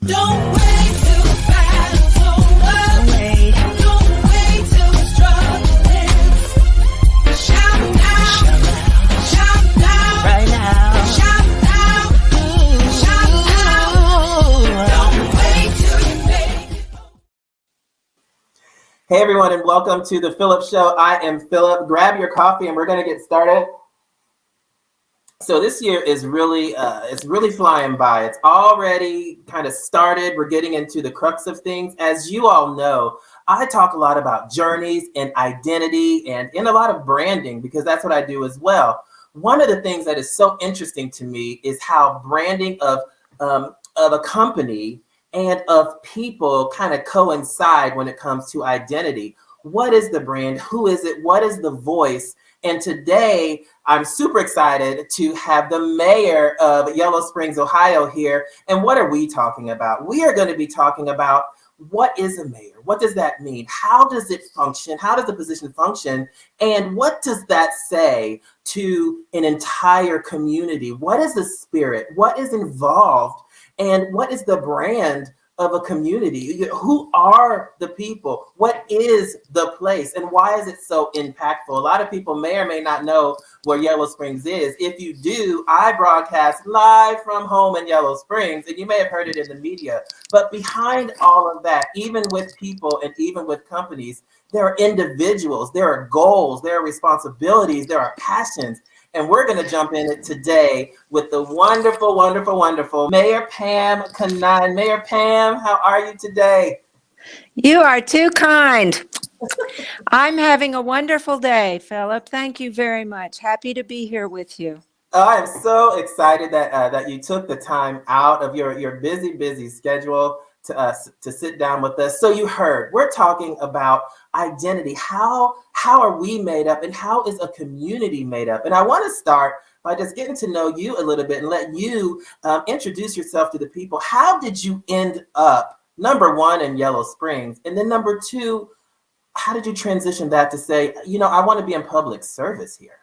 Don't wait till the battle's over. Don't wait till the struggle ends. Shout now, shout now, right now. Shout now, shout now. Don't wait till you make it. Hey everyone, and welcome to the Phillip Show. I am Phillip. Grab your coffee, and we're going to get started. So this year is really, it's really flying by. It's already kind of started. We're getting into the crux of things. As you all know, I talk a lot about journeys and identity and a lot of branding because that's what I do as well. One of the things that is so interesting to me is how branding of a company and of people kind of coincide when it comes to identity. What is the brand? Who is it? What is the voice? And today, I'm super excited to have the mayor of Yellow Springs, Ohio here. And what are we talking about? We are going to be talking about what is a mayor? What does that mean? How does it function? How does the position function? And what does that say to an entire community? What is the spirit? What is involved? And what is the brand of a community? Who are the people? What is the place? And why is it so impactful? A lot of people may or may not know where Yellow Springs is. If you do, I broadcast live from home in Yellow Springs, and you may have heard it in the media. But behind all of that, even with people and even with companies, there are individuals, there are goals, there are responsibilities, there are passions. And we're going to jump in it today with the wonderful, wonderful, wonderful Mayor Pam Background. Mayor Pam, how are you today? You are too kind. I'm having a wonderful day, Phillip. Thank you very much. Happy to be here with you. I'm so excited that you took the time out of your busy schedule to sit down with us. So you heard, we're talking about identity. How are we made up, and how is a community made up? And I want to start by just getting to know you a little bit and let you introduce yourself to the people. How did you end up, number one, in Yellow Springs? And then number two, how did you transition that to say, I want to be in public service here?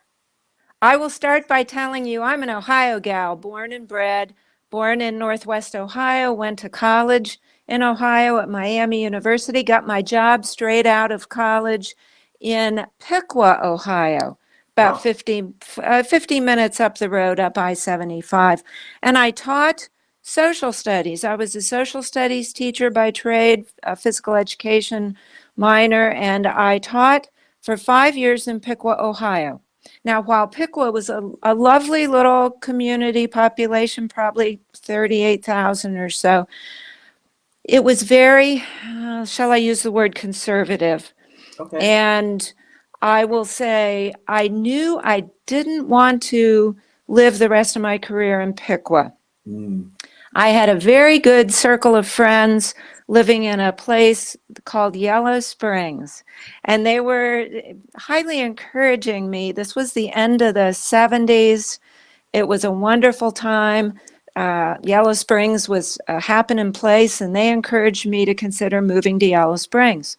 I will start by telling you I'm an Ohio gal, born and bred, born in Northwest Ohio, went to college in Ohio at Miami University, got my job straight out of college in Piqua, Ohio, about 50 minutes up the road, up I-75. And I taught social studies. I was a social studies teacher by trade, a physical education minor, and I taught for 5 years in Piqua, Ohio. Now, while Piqua was a lovely little community population, probably 38,000 or so, it was very, shall I use the word conservative? Okay. And I will say, I knew I didn't want to live the rest of my career in Piqua. I had a very good circle of friends living in a place called Yellow Springs, and they were highly encouraging me. This was the end of the 70s. It was a wonderful time. Yellow Springs was a happening place, and they encouraged me to consider moving to Yellow Springs.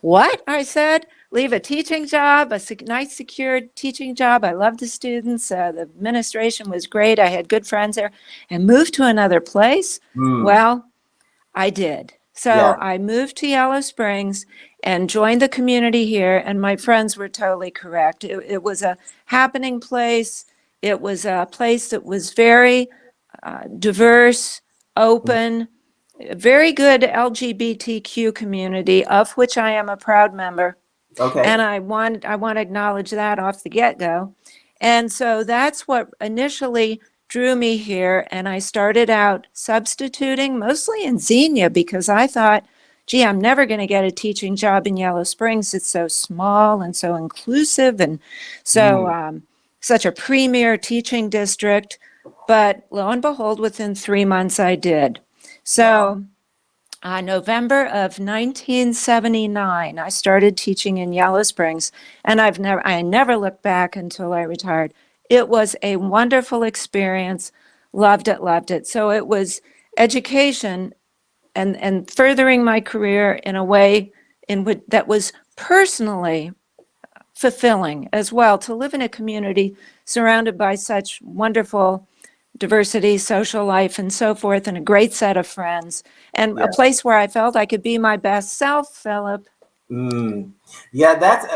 What? I said, leave a teaching job, a nice secure teaching job. I loved the students. The administration was great. I had good friends there, and move to another place? Well, I did. So I moved to Yellow Springs and joined the community here, and my friends were totally correct. It was a happening place. It was a place that was very diverse, open, very good LGBTQ community, of which I am a proud member. Okay. And I want to acknowledge that off the get-go. And so that's what initially drew me here. And I started out substituting mostly in Xenia because I thought, gee, I'm never going to get a teaching job in Yellow Springs. It's so small and so inclusive and so such a premier teaching district. But lo and behold, within 3 months, I did. So November of 1979, I started teaching in Yellow Springs, and I never looked back until I retired. It was a wonderful experience. Loved it. So it was education and furthering my career in a way that was personally fulfilling as well, to live in a community surrounded by such wonderful diversity, social life, and so forth, and a great set of friends, and a Yeah. place where I felt I could be my best self, Phillip. Mm. Yeah, that's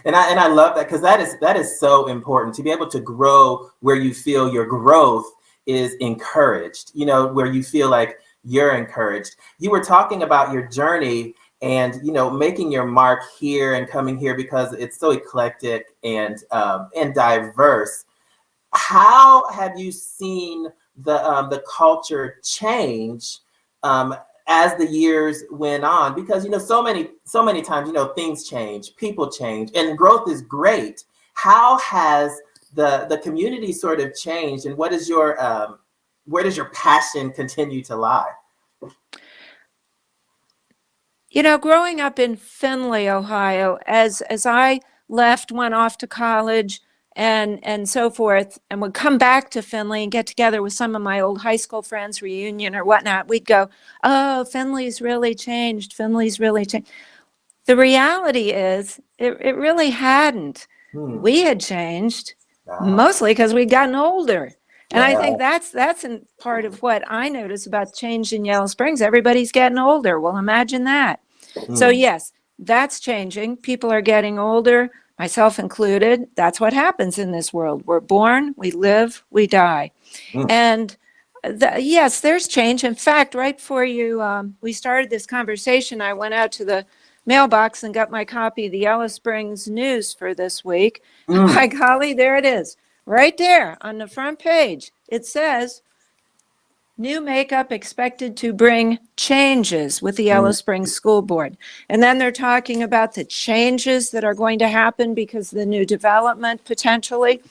and I love that because that is so important to be able to grow where you feel your growth is encouraged, where you feel like you're encouraged. You were talking about your journey and making your mark here and coming here because it's so eclectic and diverse. How have you seen the culture change um, as the years went on? Because so many times things change, people change, and growth is great. How has the community sort of changed, and where does your passion continue to lie? Growing up in Findlay, Ohio, as I left, went off to college and so forth, and would come back to Findlay and get together with some of my old high school friends, reunion or whatnot, we'd go, "Oh, Findlay's really changed. Findlay's really changed." The reality is, it really hadn't. Hmm. We had changed, Ah, mostly because we'd gotten older. And I yeah. think that's in part of what I notice about change in Yellow Springs. Everybody's getting older. Well, imagine that. So Hmm. yes, that's changing. People are getting older, myself included. That's what happens in this world. We're born, we live, we die. Hmm. And yes, there's change. In fact, right before we started this conversation, I went out to the mailbox and got my copy of the Yellow Springs News for this week. Hmm. By golly, there it is, right there on the front page. It says, "New makeup expected to bring changes with the Yellow Hmm. Springs School Board." And then they're talking about the changes that are going to happen because of the new development potentially.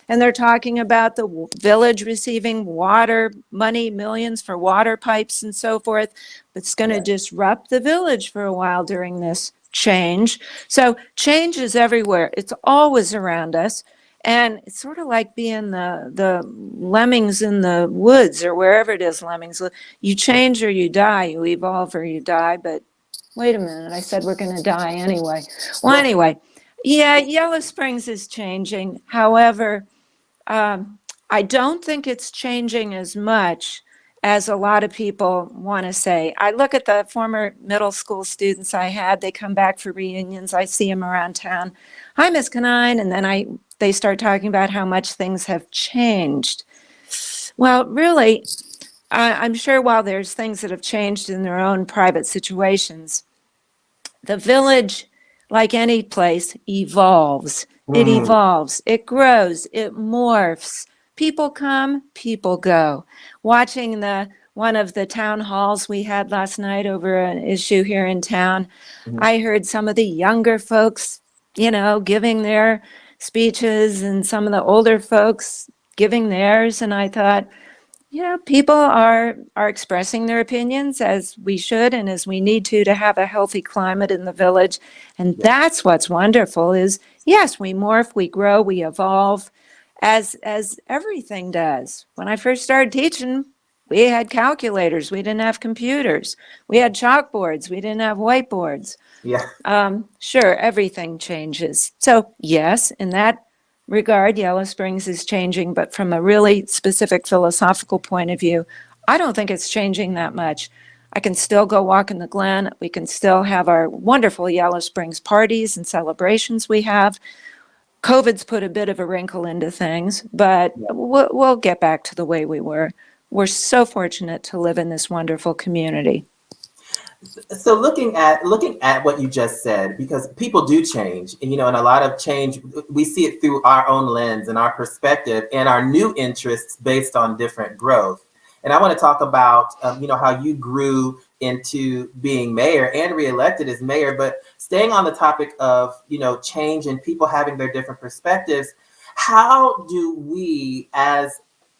And they're talking about the village receiving water money, millions for water pipes and so forth. It's going to Yeah. disrupt the village for a while during this change. So change is everywhere. It's always around us. And it's sort of like being the lemmings in the woods or wherever it is lemmings live. You change or you die, you evolve or you die. But wait a minute, I said we're going to die anyway. Well, anyway, yeah, Yellow Springs is changing. However, I don't think it's changing as much as a lot of people want to say. I look at the former middle school students I had. They come back for reunions. I see them around town. "Hi, Miss Canine," and then they start talking about how much things have changed. Well, really, I'm sure while there's things that have changed in their own private situations, the village, like any place, evolves. It Hmm. evolves, it grows, it morphs. People come, people go. Watching one of the town halls we had last night over an issue here in town, Hmm. I heard some of the younger folks, giving their speeches and some of the older folks giving theirs. And I thought, people are expressing their opinions as we should and as we need to have a healthy climate in the village. And Yeah. that's what's wonderful is, yes, we morph, we grow, we evolve as everything does. When I first started teaching, we had calculators, we didn't have computers. We had chalkboards, we didn't have whiteboards. Yeah. Sure, everything changes. So yes, in that regard, Yellow Springs is changing, but from a really specific philosophical point of view, I don't think it's changing that much. I can still go walk in the Glen. We can still have our wonderful Yellow Springs parties and celebrations we have. COVID's put a bit of a wrinkle into things, but Yeah. we'll get back to the way we were. We're so fortunate to live in this wonderful community. So looking at what you just said, because people do change, and a lot of change, we see it through our own lens and our perspective and our new interests based on different growth. And I want to talk about, how you grew into being mayor and reelected as mayor. But staying on the topic of, change and people having their different perspectives, how do we,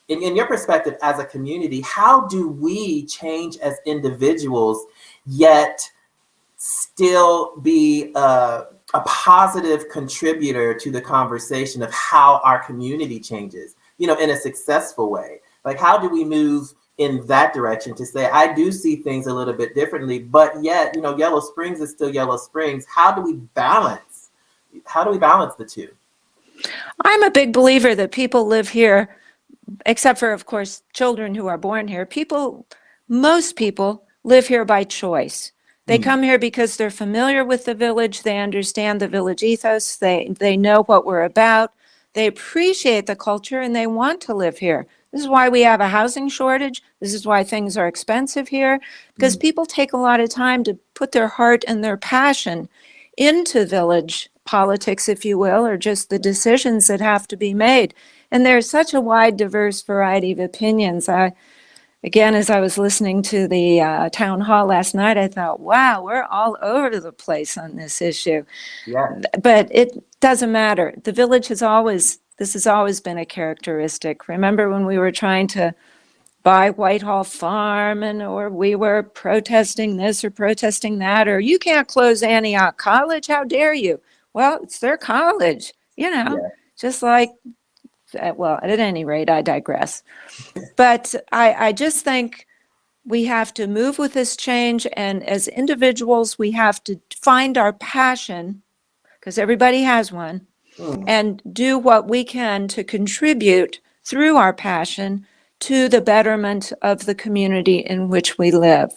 in your perspective as a community, how do we change as individuals yet still be a positive contributor to the conversation of how our community changes, in a successful way? Like, how do we move in that direction to say, I do see things a little bit differently, but yet, Yellow Springs is still Yellow Springs. How do we balance the two? I'm a big believer that people live here except for, of course, children who are born here, most people live here by choice. They come here because they're familiar with the village. They understand the village ethos. They know what we're about. They appreciate the culture and they want to live here. This is why we have a housing shortage. This is why things are expensive here, because people take a lot of time to put their heart and their passion into village politics, if you will, or just the decisions that have to be made. And there's such a wide, diverse variety of opinions. Again, as I was listening to the town hall last night, I thought, wow, we're all over the place on this issue. Yeah. But it doesn't matter. The village this has always been a characteristic. Remember when we were trying to buy Whitehall Farm or we were protesting this or protesting that, or you can't close Antioch College, how dare you? Well, it's their college, just like, well, at any rate, I digress. But I just think we have to move with this change, and as individuals, we have to find our passion, because everybody has one, and do what we can to contribute through our passion to the betterment of the community in which we live.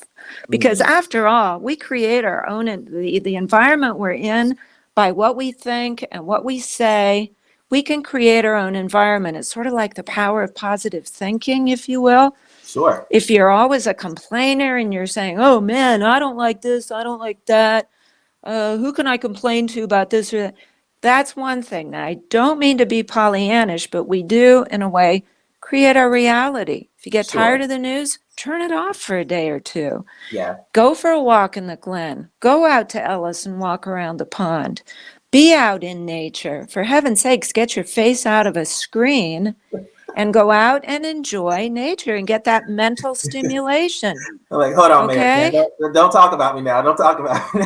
Because after all, we create our own, the environment we're in by what we think and what we say. We can create our own environment. It's sort of like the power of positive thinking, if you will. Sure. If you're always a complainer and you're saying, oh man, I don't like this, I don't like that, who can I complain to about this or that? That's one thing. Now, I don't mean to be Pollyannish, but we do, in a way, create our reality. If you get tired of the news, turn it off for a day or two. Yeah. Go for a walk in the Glen. Go out to Ellis and walk around the pond. Be out in nature. For heaven's sakes, get your face out of a screen and go out and enjoy nature and get that mental stimulation. I'm like, hold on, Okay? man. Don't talk about me now. Don't talk about me.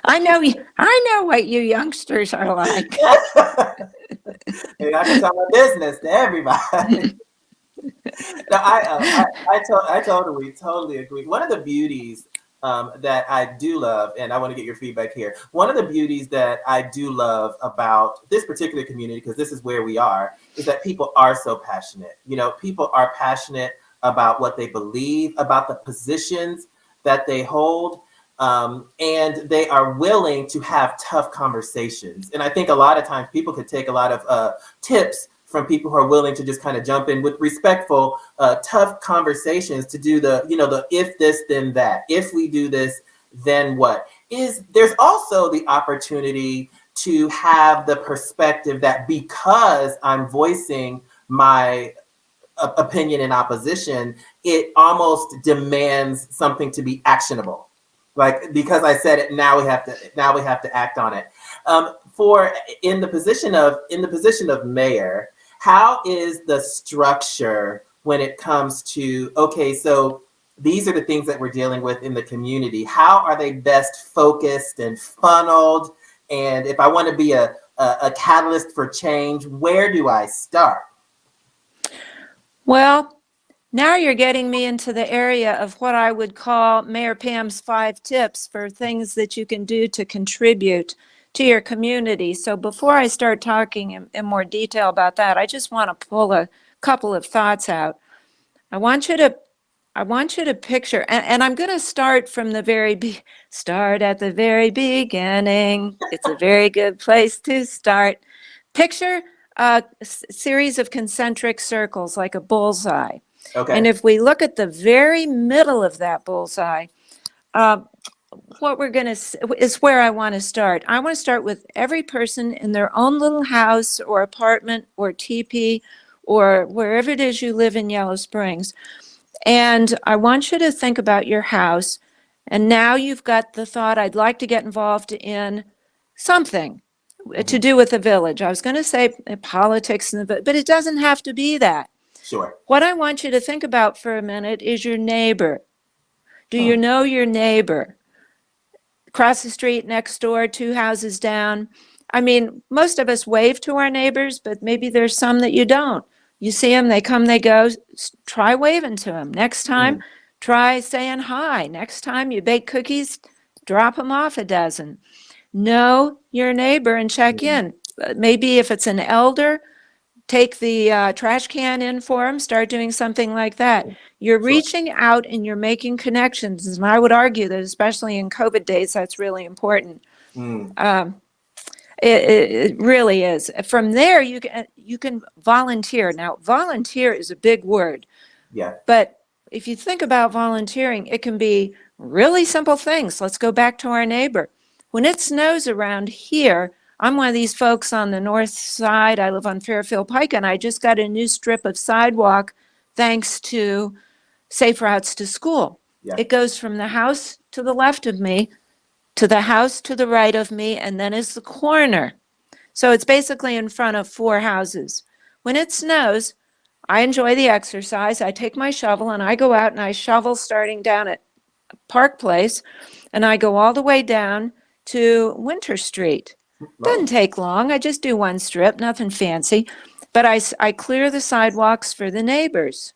I know what you youngsters are like. And I can tell my business to everybody. No, I totally agree. One of the beauties that I do love, and I want to get your feedback here. One of the beauties that I do love about this particular community, because this is where we are, is that people are so passionate. People are passionate about what they believe, about the positions that they hold. And they are willing to have tough conversations. And I think a lot of times people could take a lot of tips from people who are willing to just kind of jump in with respectful, tough conversations to do the if this, then that. If we do this, then what? There's also the opportunity to have the perspective that because I'm voicing my opinion in opposition, it almost demands something to be actionable. Like, because I said it, now we have to act on it. For in the position of mayor, how is the structure when it comes to, okay, so these are the things that we're dealing with in the community. How are they best focused and funneled? And if I want to be a catalyst for change, where do I start? Well, now you're getting me into the area of what I would call Mayor Pam's 5 tips for things that you can do to contribute to your community. So before I start talking in more detail about that, I just want to pull a couple of thoughts out. I want you to picture, and I'm going to start from start at the very beginning. It's a very good place to start. Picture a series of concentric circles like a bullseye. Okay. And if we look at the very middle of that bullseye, what we're going to is where I want to start. I want to start with every person in their own little house or apartment or teepee or wherever it is you live in Yellow Springs. And I want you to think about your house. And now you've got the thought, I'd like to get involved in something to do with the village. I was going to say politics, but it doesn't have to be that. Sure. What I want you to think about for a minute is your neighbor. Do you know your neighbor? Across the street, next door, 2 houses down. I mean, most of us wave to our neighbors, but maybe there's some that you don't. You see them, they come, they go. Try waving to them. Next time, try saying hi. Next time you bake cookies, drop them off a dozen. Know your neighbor and check in. Maybe if it's an elder, take the trash can in for them, start doing something like that. You're Sure. reaching out and you're making connections. And I would argue that especially in COVID days, that's really important. Mm. It really is. From there, you can volunteer. Now, volunteer is a big word, Yeah. but if you think about volunteering, it can be really simple things. Let's go back to our neighbor. When it snows around here, I'm one of these folks on the north side. I live on Fairfield Pike, and I just got a new strip of sidewalk thanks to Safe Routes to School. Yeah. It goes from the house to the left of me to the house to the right of me, and then is the corner. So it's basically in front of 4 houses. When it snows, I enjoy the exercise. I take my shovel and I go out and I shovel starting down at Park Place, and I go all the way down to Winter Street. Doesn't take long. I just do 1 strip, nothing fancy. But I clear the sidewalks for the neighbors.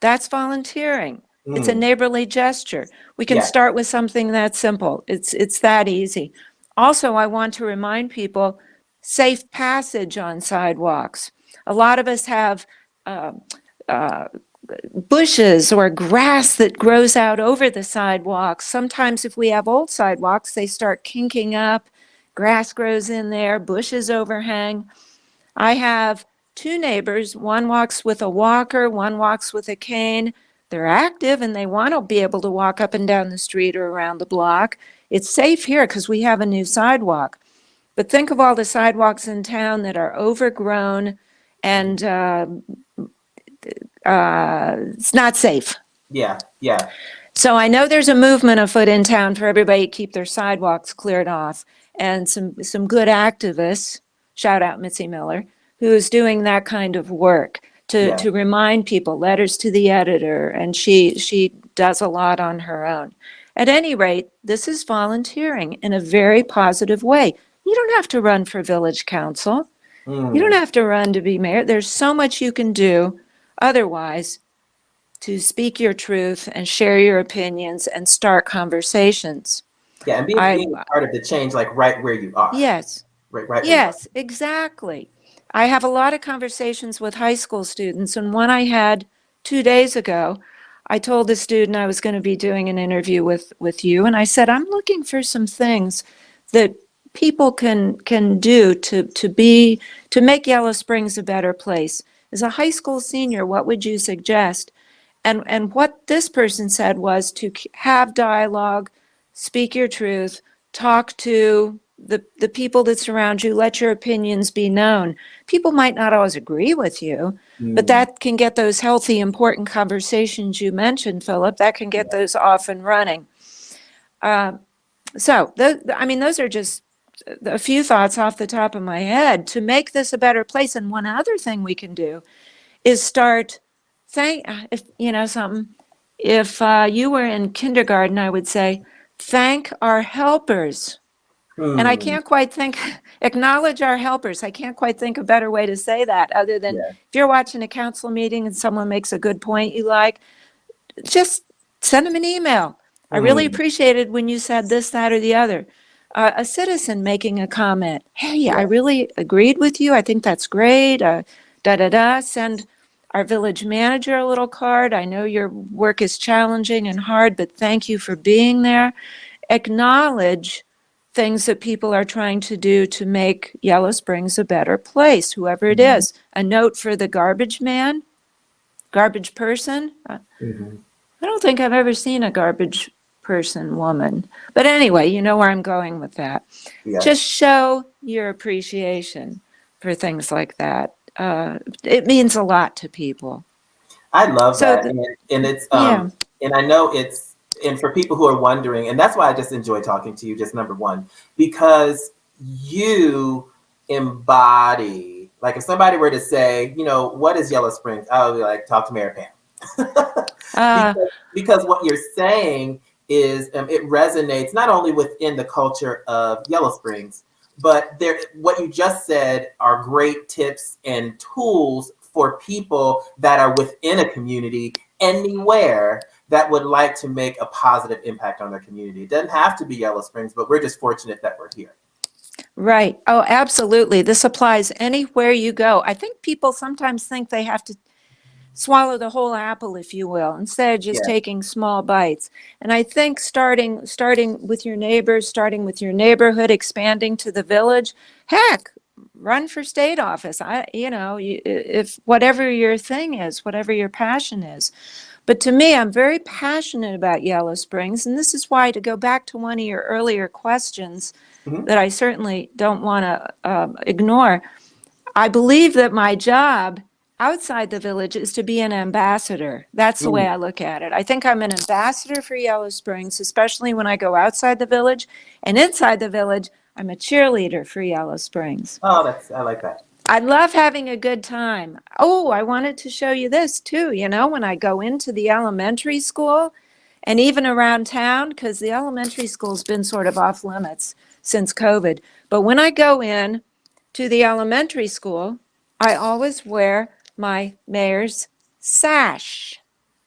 That's volunteering. It's a neighborly gesture. We can Yeah. start with something that simple. It's that easy. Also, I want to remind people, safe passage on sidewalks. A lot of us have bushes or grass that grows out over the sidewalks. Sometimes if we have old sidewalks, they start kinking up, grass grows in there, bushes overhang. I have 2 neighbors. One walks with a walker, one walks with a cane. They're active and they want to be able to walk up and down the street or around the block. It's safe here because we have a new sidewalk. But think of all the sidewalks in town that are overgrown and it's not safe. Yeah. Yeah. So I know there's a movement afoot in town for everybody to keep their sidewalks cleared off, and some good activists, shout out Mitzi Miller, who is doing that kind of work to remind people, letters to the editor, and she does a lot on her own. At any rate, this is volunteering in a very positive way. You don't have to run for village council. You don't have to run to be mayor. There's so much you can do otherwise to speak your truth and share your opinions and start conversations. Yeah. And being part of the change, like right where you are. Yes. Right. Right. Yes, exactly. I have a lot of conversations with high school students, and one I had 2 days ago, I told the student I was going to be doing an interview with you, and I said, I'm looking for some things that people can do to make Yellow Springs a better place. As a high school senior, what would you suggest? And what this person said was to have dialogue, speak your truth, talk to the people that surround you, let your opinions be known. People might not always agree with you, but that can get those healthy, important conversations you mentioned, Philip, that can get those off and running. Those are just a few thoughts off the top of my head to make this a better place. And one other thing we can do is start if you were in kindergarten, I would say, thank our helpers. And I can't quite acknowledge our helpers. I can't quite think a better way to say that other than if you're watching a council meeting and someone makes a good point you like, just send them an email. I really appreciated when you said this, that, or the other. A citizen making a comment. Hey, I really agreed with you. I think that's great. Send our village manager a little card. I know your work is challenging and hard, but thank you for being there. Acknowledge things that people are trying to do to make Yellow Springs a better place, whoever it is. A note for the garbage man, garbage person. I don't think I've ever seen a garbage person woman. But anyway, you know where I'm going with that. Yeah. Just show your appreciation for things like that. It means a lot to people. I love that. And it's, and I know it's, and for people who are wondering, and that's why I just enjoy talking to you, just number one, because you embody, like if somebody were to say, what is Yellow Springs? I would be like, talk to Mayor Pam. because what you're saying is it resonates not only within the culture of Yellow Springs, but what you just said are great tips and tools for people that are within a community anywhere that would like to make a positive impact on their community. It doesn't have to be Yellow Springs, but we're just fortunate that we're here. Right. Oh, absolutely. This applies anywhere you go. I think people sometimes think they have to swallow the whole apple, if you will, instead of just Yeah. taking small bites. And I think starting with your neighbors, starting with your neighborhood, expanding to the village, heck, run for state office. If whatever your thing is, whatever your passion is. But to me, I'm very passionate about Yellow Springs, and this is why, to go back to one of your earlier questions Mhm. that I certainly don't want to ignore, I believe that my job outside the village is to be an ambassador. That's the way Mm. I look at it. I think I'm an ambassador for Yellow Springs, especially when I go outside the village. And inside the village, I'm a cheerleader for Yellow Springs. Oh, I like that. I love having a good time. Oh, I wanted to show you this too. When I go into the elementary school and even around town, because the elementary school's been sort of off limits since COVID. But when I go in to the elementary school, I always wear my mayor's sash.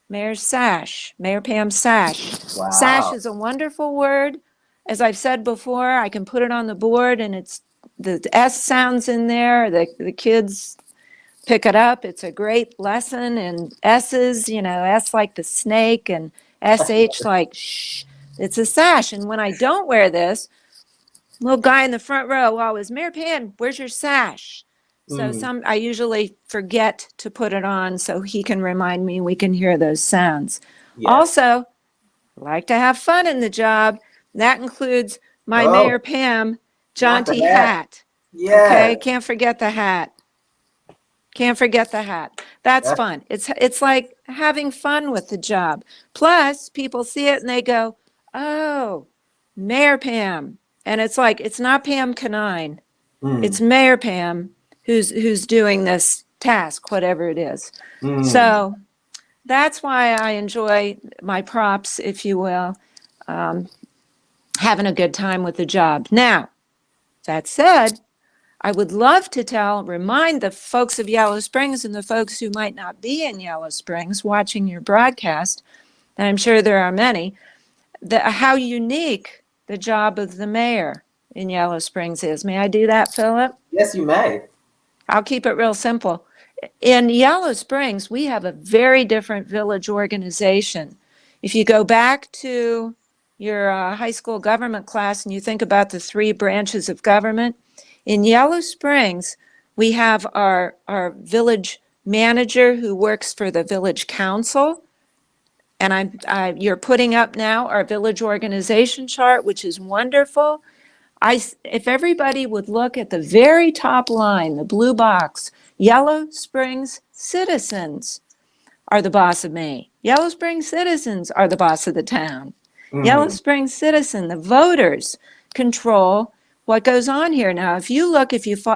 Mayor's sash, Mayor Pam's sash. Sash Wow. is a wonderful word. As I've said before, I can put it on the board and it's the S sounds in there. The kids pick it up. It's a great lesson in S's, S like the snake and SH like shh. It's a sash. And when I don't wear this, little guy in the front row always, Mayor Pam, where's your sash? So Mm. I usually forget to put it on so he can remind me we can hear those sounds. Yes. Also, like to have fun in the job. That includes my Oh, Mayor Pam not jaunty the hat. hat. Yes. Okay, can't forget the hat. Can't forget the hat. That's That's- fun. It's like having fun with the job. Plus, people see it and they go, "Oh, Mayor Pam." And it's like it's not Pam Canine. Mm. It's Mayor Pam who's doing this task, whatever it is. Mm. So that's why I enjoy my props, if you will, having a good time with the job. Now, that said, I would love to remind the folks of Yellow Springs and the folks who might not be in Yellow Springs watching your broadcast, and I'm sure there are many, how unique the job of the mayor in Yellow Springs is. May I do that, Philip? Yes, you may. I'll keep it real simple. In Yellow Springs, we have a very different village organization. If you go back to your high school government class and you think about the three branches of government, in Yellow Springs, we have our village manager who works for the village council. And you're putting up now our village organization chart, which is wonderful. If everybody would look at the very top line, the blue box, Yellow Springs citizens are the boss of me. Yellow Springs citizens are the boss of the town. Mm. Yellow Springs citizen, the voters control what goes on here. Now, if you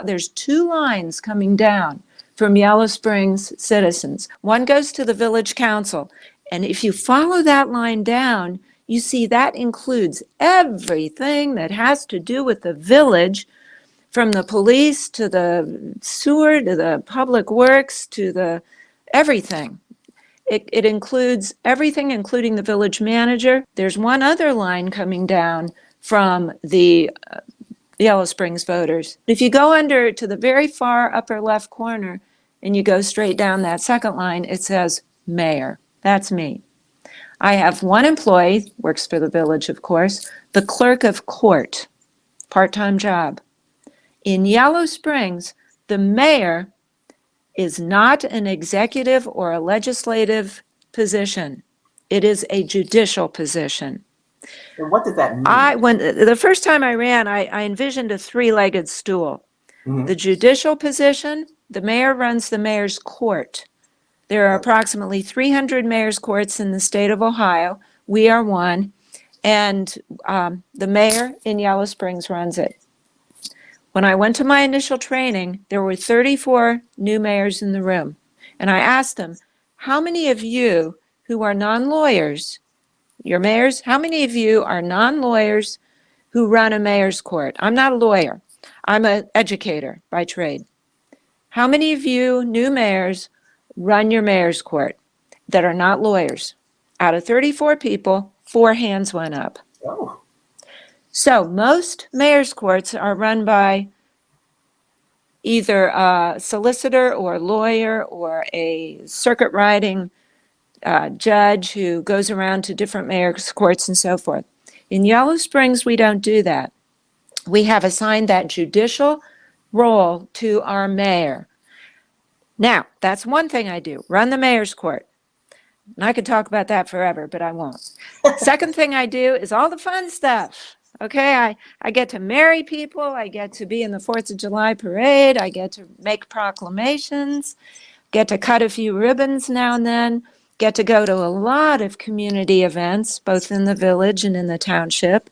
there's two lines coming down from Yellow Springs citizens. One goes to the village council. And if you follow that line down, you see that includes everything that has to do with the village, from the police to the sewer to the public works to the everything. It includes everything, including the village manager. There's one other line coming down from the Yellow Springs voters. If you go under to the very far upper left corner and you go straight down that second line, it says mayor. That's me. I have one employee, works for the village, of course, the clerk of court, part-time job. In Yellow Springs, the mayor is not an executive or a legislative position. It is a judicial position. And what does that mean? When the first time I ran, I envisioned a three-legged stool. Mhm. The judicial position, the mayor runs the mayor's court. There are approximately 300 mayor's courts in the state of Ohio. We are one, and the mayor in Yellow Springs runs it. When I went to my initial training, there were 34 new mayors in the room, and I asked them, how many of you who are non-lawyers, your mayors, how many of you are non-lawyers who run a mayor's court? I'm not a lawyer. I'm an educator by trade. How many of you new mayors run your mayor's court that are not lawyers? Out of 34 people, 4 hands went up. Oh. So most mayor's courts are run by either a solicitor or lawyer or a circuit riding judge who goes around to different mayor's courts and so forth. In Yellow Springs, we don't do that. We have assigned that judicial role to our mayor. Now, that's one thing I do, run the mayor's court. And I could talk about that forever, but I won't. Second thing I do is all the fun stuff. Okay, I get to marry people, I get to be in the 4th of July parade, I get to make proclamations, get to cut a few ribbons now and then, get to go to a lot of community events, both in the village and in the township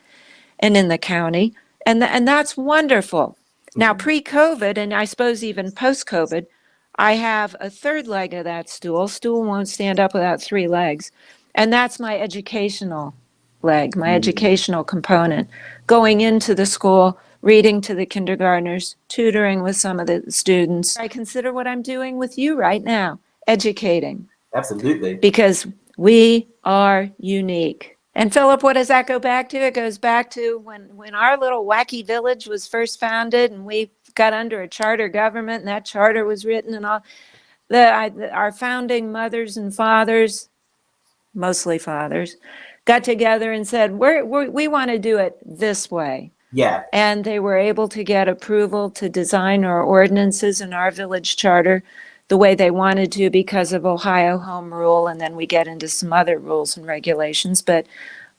and in the county. And that's wonderful. Now, pre-COVID, and I suppose even post-COVID, I have a third leg of that stool. Stool won't stand up without 3 legs. And that's my educational leg, my educational component. Going into the school, reading to the kindergartners, tutoring with some of the students. I consider what I'm doing with you right now, educating. Absolutely. Because we are unique. And Phillip, what does that go back to? It goes back to when our little wacky village was first founded and we got under a charter government and that charter was written and all. Our founding mothers and fathers, mostly fathers, got together and said, we want to do it this way. Yeah. And they were able to get approval to design our ordinances and our village charter the way they wanted to because of Ohio Home Rule, and then we get into some other rules and regulations. But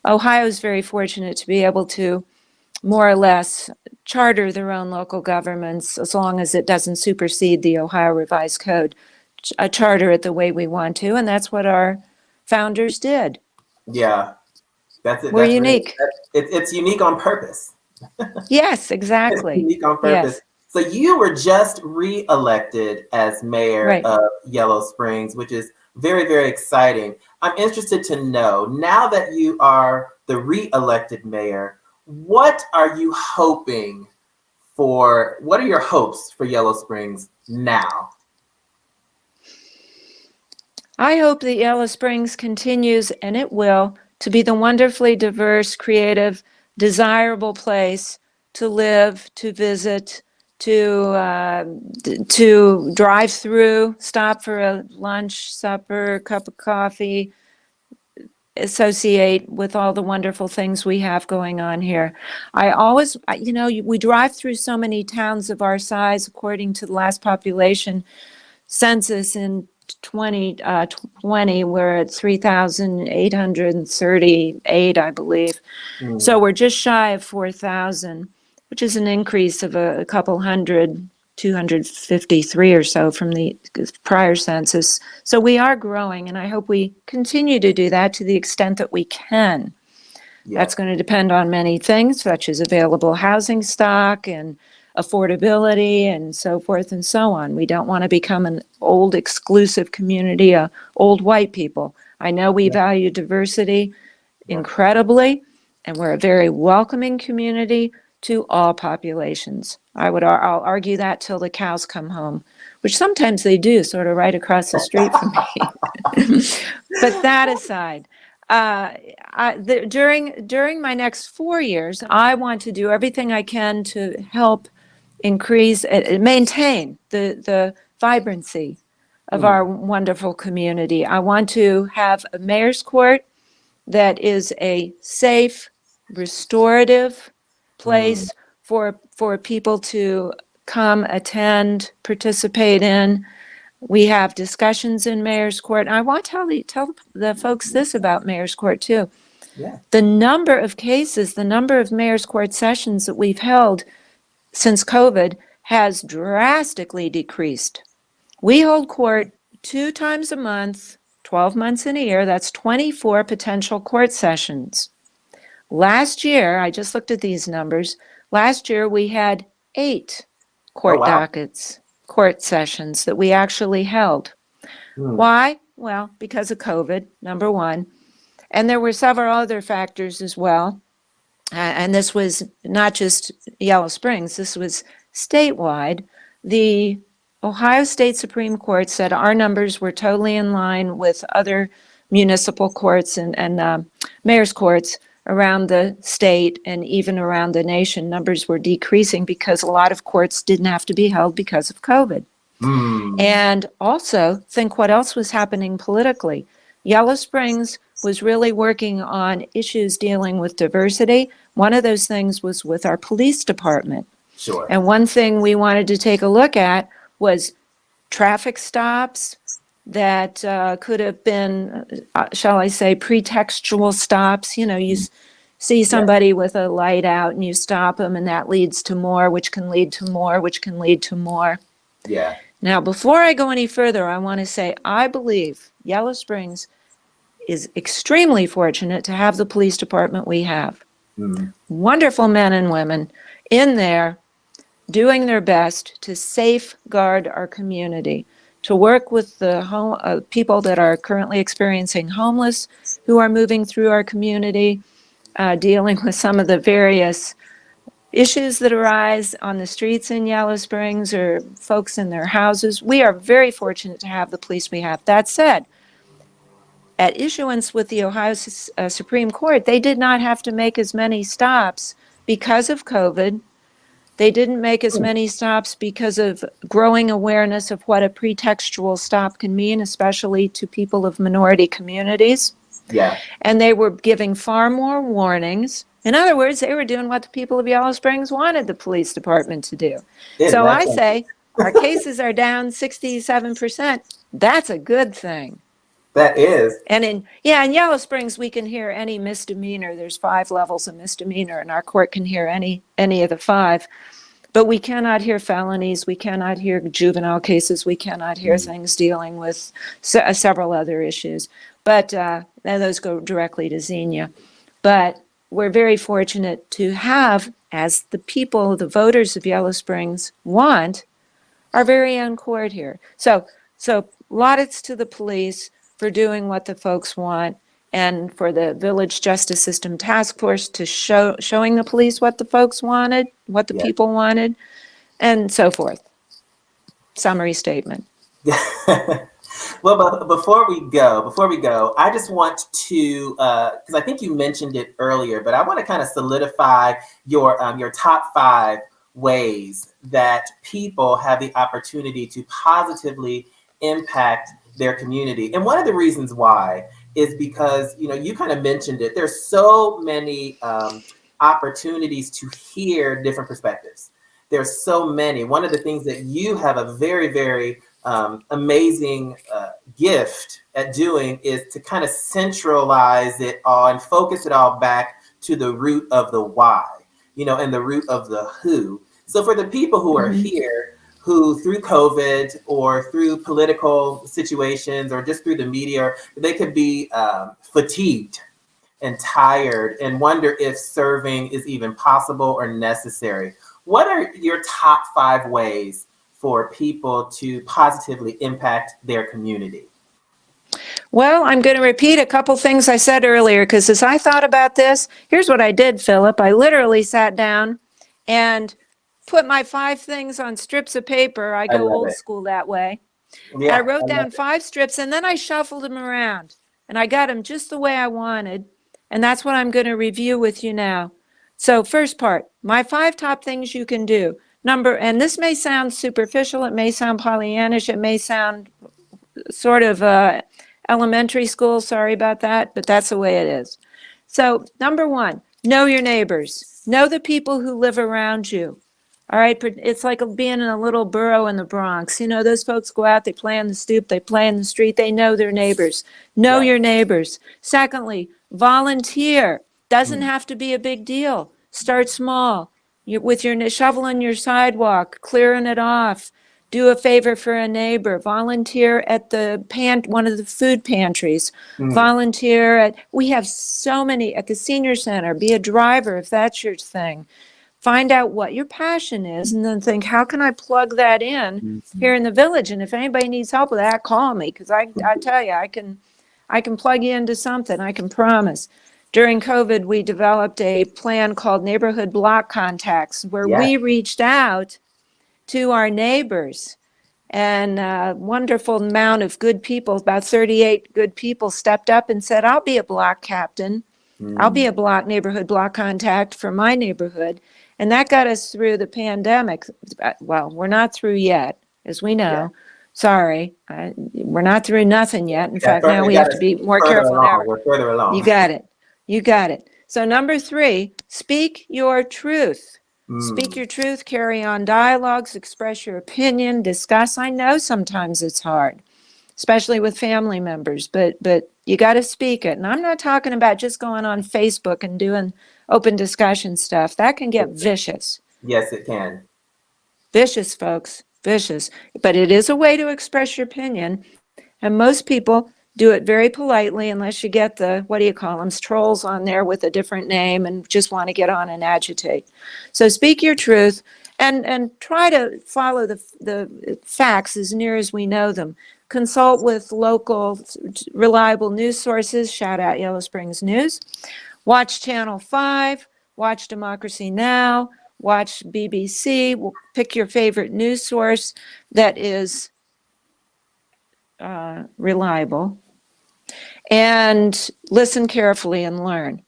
Ohio's very fortunate to be able to more or less charter their own local governments as long as it doesn't supersede the Ohio Revised Code, charter it the way we want to, and that's what our founders did. Yeah. That's it. We're That's unique. It's unique on purpose. Yes, exactly. It's unique on purpose. Yes. So you were just re-elected as mayor Right. of Yellow Springs, which is very, very exciting. I'm interested to know, now that you are the re-elected mayor, what are you hoping for? What are your hopes for Yellow Springs now? I hope that Yellow Springs continues, and it will, to be the wonderfully diverse, creative, desirable place to live, to visit, to drive through, stop for a lunch, supper, cup of coffee, associate with all the wonderful things we have going on here. We drive through so many towns of our size, according to the last population census in 2020, we're at 3,838, I believe. So we're just shy of 4,000, which is an increase of a couple hundred, 253 or so from the prior census. So we are growing, and I hope we continue to do that to the extent that we can. Yeah. That's going to depend on many things, such as available housing stock and affordability and so forth and so on. We don't want to become an old exclusive community, old white people. I know we value diversity incredibly, and we're a very welcoming community to all populations. I'll argue that till the cows come home, which sometimes they do, sort of right across the street from me. But that aside, during my next 4 years, I want to do everything I can to help increase, maintain the vibrancy of our wonderful community. I want to have a mayor's court that is a safe, restorative place for people to come, attend, participate in. We have discussions in mayor's court. And I want to tell the folks this about mayor's court too. Yeah. The number of cases, the number of mayor's court sessions that we've held since COVID has drastically decreased. We hold court 2 times a month, 12 months in a year. That's 24 potential court sessions. Last year, I just looked at these numbers. Last year, we had 8 court dockets, court sessions that we actually held. Why? Well, because of COVID, number one. And there were several other factors as well. And this was not just Yellow Springs, this was statewide. The Ohio State Supreme Court said our numbers were totally in line with other municipal courts and mayor's courts around the state and even around the nation, numbers were decreasing because a lot of courts didn't have to be held because of COVID. And also, think what else was happening politically. Yellow Springs was really working on issues dealing with diversity. One of those things was with our police department. Sure. And one thing we wanted to take a look at was traffic stops that could have been, shall I say, pretextual stops. You know, you see somebody with a light out and you stop them, and that leads to more, which can lead to more, which can lead to more. Yeah. Now, before I go any further, I want to say I believe Yellow Springs is extremely fortunate to have the police department we have. Wonderful men and women in there doing their best to safeguard our community, to work with the people that are currently experiencing homeless, who are moving through our community, dealing with some of the various issues that arise on the streets in Yellow Springs or folks in their houses. We are very fortunate to have the police we have. That said, at issuance with the Ohio Supreme Court, they did not have to make as many stops because of COVID. They didn't make as many stops because of growing awareness of what a pretextual stop can mean, especially to people of minority communities. Yeah. And they were giving far more warnings. In other words, they were doing what the people of Yellow Springs wanted the police department to do. So I say our cases are down 67%. That's a good thing. That is. And in Yellow Springs, we can hear any misdemeanor. There's 5 levels of misdemeanor, and our court can hear any of the 5. But we cannot hear felonies. We cannot hear juvenile cases. We cannot hear things dealing with several other issues. But and those go directly to Xenia. But we're very fortunate to have, as the people, the voters of Yellow Springs want, our very own court here. So laudits to the police for doing what the folks want, and for the Village Justice System Task Force to showing the police what the folks wanted, what the people wanted, and so forth. Summary statement. Well, but before we go, I just want to, because I think you mentioned it earlier, but I want to kind of solidify your top 5 ways that people have the opportunity to positively impact their community. And one of the reasons why is because, you kind of mentioned it, there's so many opportunities to hear different perspectives. There's so many. One of the things that you have a very, very amazing gift at doing is to kind of centralize it all and focus it all back to the root of the why, and the root of the who. So for the people who are here, who through COVID or through political situations or just through the media, they could be fatigued and tired and wonder if serving is even possible or necessary. What are your top 5 ways for people to positively impact their community? Well, I'm going to repeat a couple things I said earlier, because as I thought about this, here's what I did, Phillip. I literally sat down and put my 5 things on strips of paper. I go old school that way. Yeah, I wrote down 5 strips, and then I shuffled them around, and I got them just the way I wanted. And that's what I'm going to review with you now. So first part, my 5 top things you can do. And this may sound superficial, it may sound Pollyannish, it may sound sort of elementary school, sorry about that, but that's the way it is. So number 1, know your neighbors. Know the people who live around you. All right, it's like being in a little borough in the Bronx. Those folks go out, they play on the stoop, they play in the street, they know their neighbors. Know your neighbors. Secondly, volunteer. Doesn't have to be a big deal. Start small. With your shovel on your sidewalk, clearing it off. Do a favor for a neighbor. Volunteer at one of the food pantries. Volunteer we have so many at the senior center. Be a driver if that's your thing. Find out what your passion is, and then think, how can I plug that in here in the village? And if anybody needs help with that, call me, because I tell you, I can plug you into something, I can promise. During COVID, we developed a plan called Neighborhood Block Contacts, where we reached out to our neighbors, and a wonderful amount of good people, about 38 good people, stepped up and said, I'll be a block captain. I'll be a neighborhood block contact for my neighborhood. And that got us through the pandemic. Well, we're not through yet, as we know. Yeah. Sorry, we're not through nothing yet. In Yeah, fact, further- now we we have gotta to be more further careful than along. ever. We're further along. You got it. You got it. So number 3, speak your truth. Speak your truth, carry on dialogues, express your opinion, discuss. I know sometimes it's hard, especially with family members, but you got to speak it. And I'm not talking about just going on Facebook and doing open discussion stuff. That can get vicious. Yes, it can. Vicious, folks, vicious. But it is a way to express your opinion. And most people do it very politely unless you get the, what do you call them, trolls on there with a different name and just want to get on and agitate. So speak your truth and try to follow the facts as near as we know them. Consult with local reliable news sources. Shout out Yellow Springs News. Watch Channel 5. Watch Democracy Now. Watch BBC. Pick your favorite news source that is reliable. And listen carefully and learn.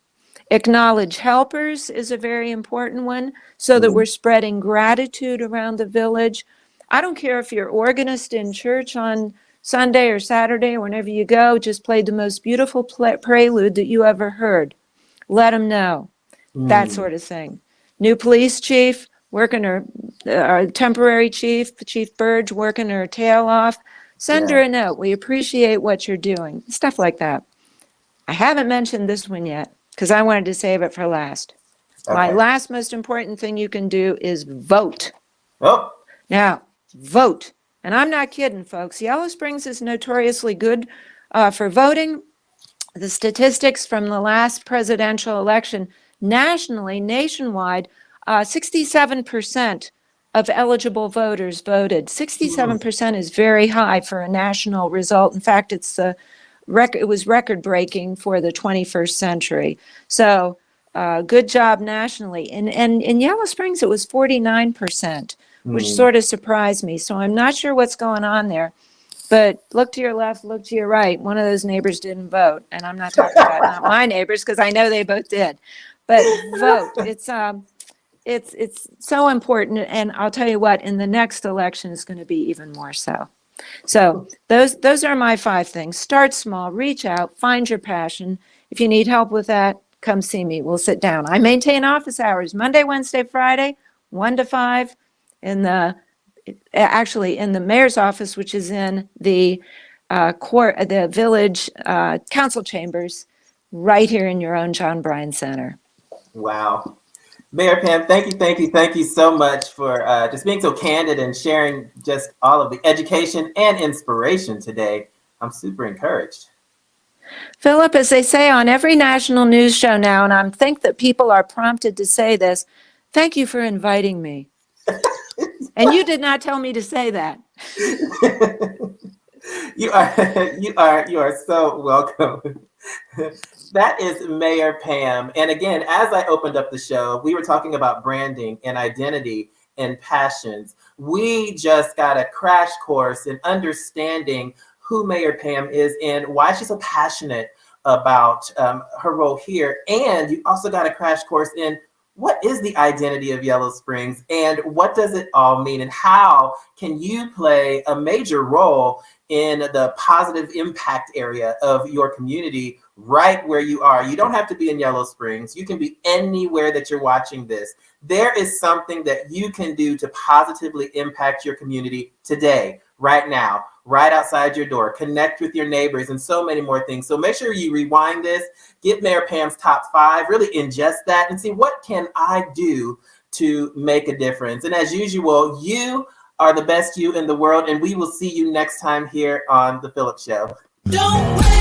Acknowledge helpers is a very important one so that we're spreading gratitude around the village. I don't care if you're organist in church on Sunday or Saturday or whenever you go, just played the most beautiful prelude that you ever heard. Let them know. That sort of thing. New police chief, working our temporary chief, Chief Burge, working her tail off. Send her a note. We appreciate what you're doing. Stuff like that. I haven't mentioned this one yet because I wanted to save it for last. Okay. My last most important thing you can do is vote. Oh, Now, vote. And I'm not kidding, folks. Yellow Springs is notoriously good for voting. The statistics from the last presidential election nationally, nationwide, 67% of eligible voters voted. 67% is very high for a national result. In fact, it was record-breaking for the 21st century. So good job nationally. And in Yellow Springs, it was 49%, which sort of surprised me. So I'm not sure what's going on there. But look to your left, look to your right. One of those neighbors didn't vote. And I'm not talking about not my neighbors because I know they both did. But vote. It's so important, and I'll tell you what, in the next election is going to be even more so. So those are my 5 things. Start small, reach out, find your passion. If you need help with that, come see me. We'll sit down. I maintain office hours Monday, Wednesday, Friday, 1 to 5 in the mayor's office, which is in the village council chambers right here in your own John Bryan Center. wow. Mayor Pam, thank you so much for just being so candid and sharing just all of the education and inspiration today. I'm super encouraged. Philip, as they say on every national news show now, and I think that people are prompted to say this, thank you for inviting me. And you did not tell me to say that. You are so welcome. That is Mayor Pam. And again, as I opened up the show, we were talking about branding and identity and passions. We just got a crash course in understanding who Mayor Pam is and why she's so passionate about her role here. And you also got a crash course in what is the identity of Yellow Springs and what does it all mean and how can you play a major role in the positive impact area of your community right where you are. You don't have to be in Yellow Springs. You can be anywhere that you're watching this. There is something that you can do to positively impact your community today, right now, right outside your door. Connect with your neighbors and so many more things. So make sure you rewind this, get Mayor Pam's top 5, really ingest that and see what can I do to make a difference. And as usual, you are the best you in the world, and we will see you next time here on The Phillip Show. Don't wait.